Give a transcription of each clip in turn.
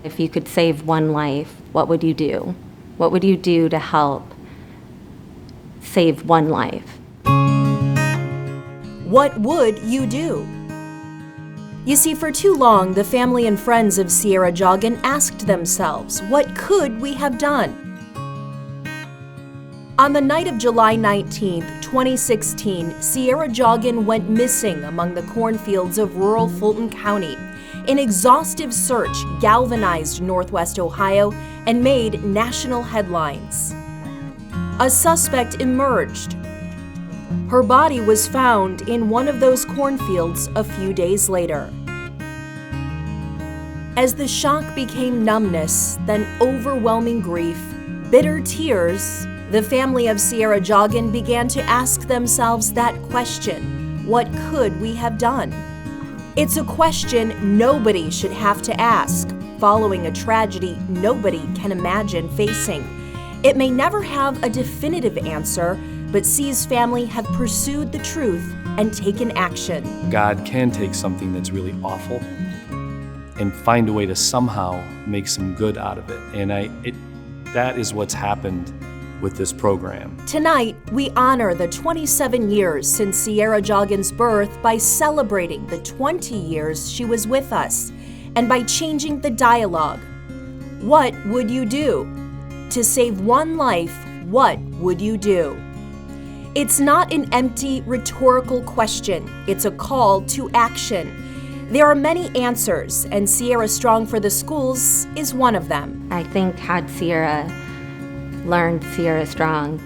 If you could save one life, what would you do? What would you do to help save one life? What would you do? You see, for too long, the family and friends of Sierra Joggin asked themselves, what could we have done? On the night of July 19, 2016, Sierra Joggin went missing among the cornfields of rural Fulton County. An exhaustive search galvanized Northwest Ohio and made national headlines. A suspect emerged. Her body was found in one of those cornfields a few days later. As the shock became numbness, then overwhelming grief, bitter tears, the family of Sierra Joggin began to ask themselves that question: what could we have done? It's a question nobody should have to ask, following a tragedy nobody can imagine facing. It may never have a definitive answer, but C's family have pursued the truth and taken action. God can take something that's really awful and find a way to somehow make some good out of it. And that is what's happened with this program. Tonight, we honor the 27 years since Sierra Joggin's birth by celebrating the 20 years she was with us, and by changing the dialogue. What would you do? To save one life, what would you do? It's not an empty rhetorical question, it's a call to action. There are many answers, and Sierra Strong for the Schools is one of them. I think had Sierra learned Sierra Strong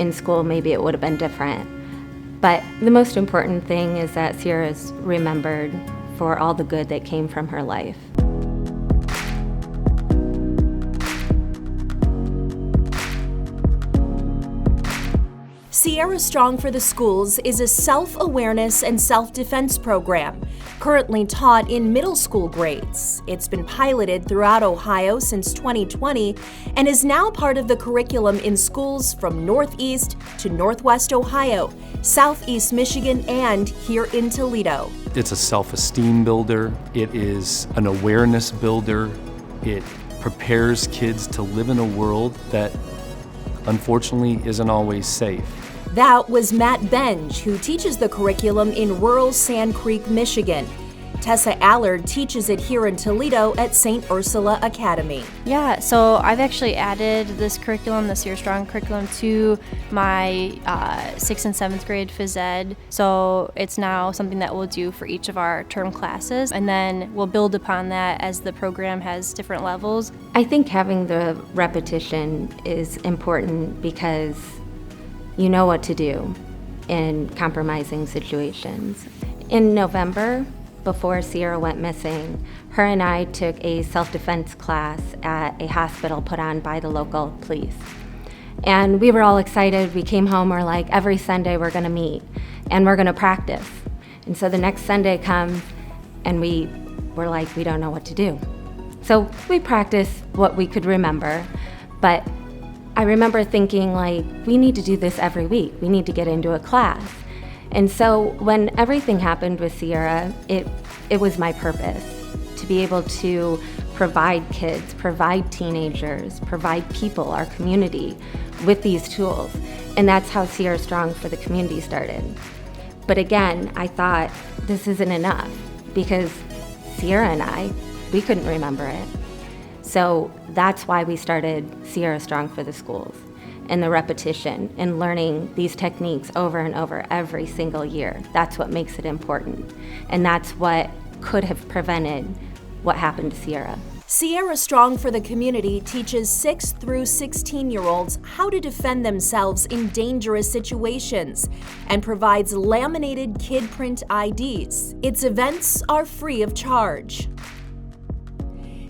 in school, maybe it would have been different. But the most important thing is that Sierra's remembered for all the good that came from her life. Sierra Strong for the Schools is a self-awareness and self-defense program currently taught in middle school grades. It's been piloted throughout Ohio since 2020 and is now part of the curriculum in schools from Northeast to Northwest Ohio, Southeast Michigan, and here in Toledo. It's a self-esteem builder. It is an awareness builder. It prepares kids to live in a world that unfortunately isn't always safe. That was Matt Benge, who teaches the curriculum in rural Sand Creek, Michigan. Tessa Allard teaches it here in Toledo at St. Ursula Academy. Yeah, so I've actually added this curriculum, the Sierra Strong curriculum, to my 6th and 7th grade phys ed. So it's now something that we'll do for each of our term classes, and then we'll build upon that as the program has different levels. I think having the repetition is important because you know what to do in compromising situations. In November, before Sierra went missing, her and I took a self-defense class at a hospital put on by the local police. And we were all excited. We came home, we're like, every Sunday we're gonna meet and we're gonna practice. And so the next Sunday comes and we were like, we don't know what to do. So we practiced what we could remember, but I remember thinking like, we need to do this every week. We need to get into a class. And so when everything happened with Sierra, it was my purpose to be able to provide kids, provide teenagers, provide people, our community, with these tools. And that's how Sierra Strong for the Community started. But again, I thought this isn't enough because Sierra and I, we couldn't remember it. So that's why we started Sierra Strong for the Schools. And the repetition and learning these techniques over and over every single year. That's what makes it important. And that's what could have prevented what happened to Sierra. Sierra Strong for the Community teaches 6 through 16-year-olds how to defend themselves in dangerous situations and provides laminated kid print IDs. Its events are free of charge.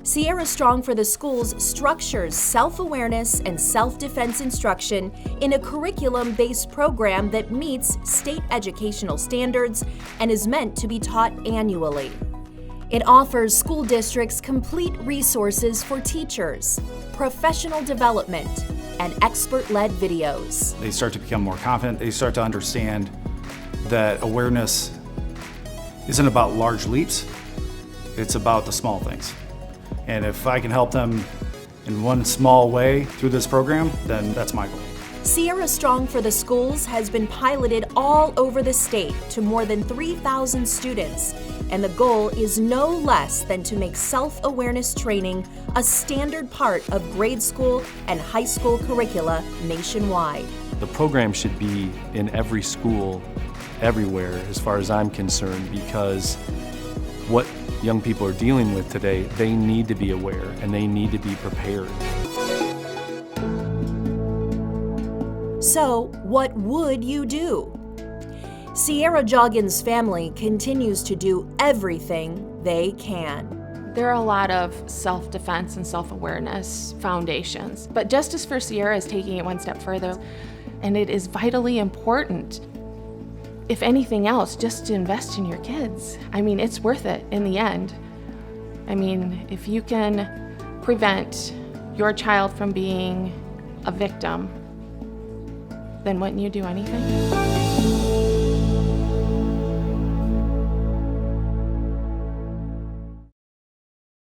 Sierra Strong for the Schools structures self-awareness and self-defense instruction in a curriculum-based program that meets state educational standards and is meant to be taught annually. It offers school districts complete resources for teachers, professional development, and expert-led videos. They start to become more confident. They start to understand that awareness isn't about large leaps. It's about the small things. And if I can help them in one small way through this program, then that's my goal. Sierra Strong for the Schools has been piloted all over the state to more than 3,000 students, and the goal is no less than to make self-awareness training a standard part of grade school and high school curricula nationwide. The program should be in every school, everywhere, as far as I'm concerned, because what young people are dealing with today, they need to be aware and they need to be prepared. So, what would you do? Sierra Joggins' family continues to do everything they can. There are a lot of self-defense and self-awareness foundations, but Justice for Sierra is taking it one step further, and it is vitally important, if anything else, just to invest in your kids. I mean, it's worth it in the end. I mean, if you can prevent your child from being a victim, then wouldn't you do anything?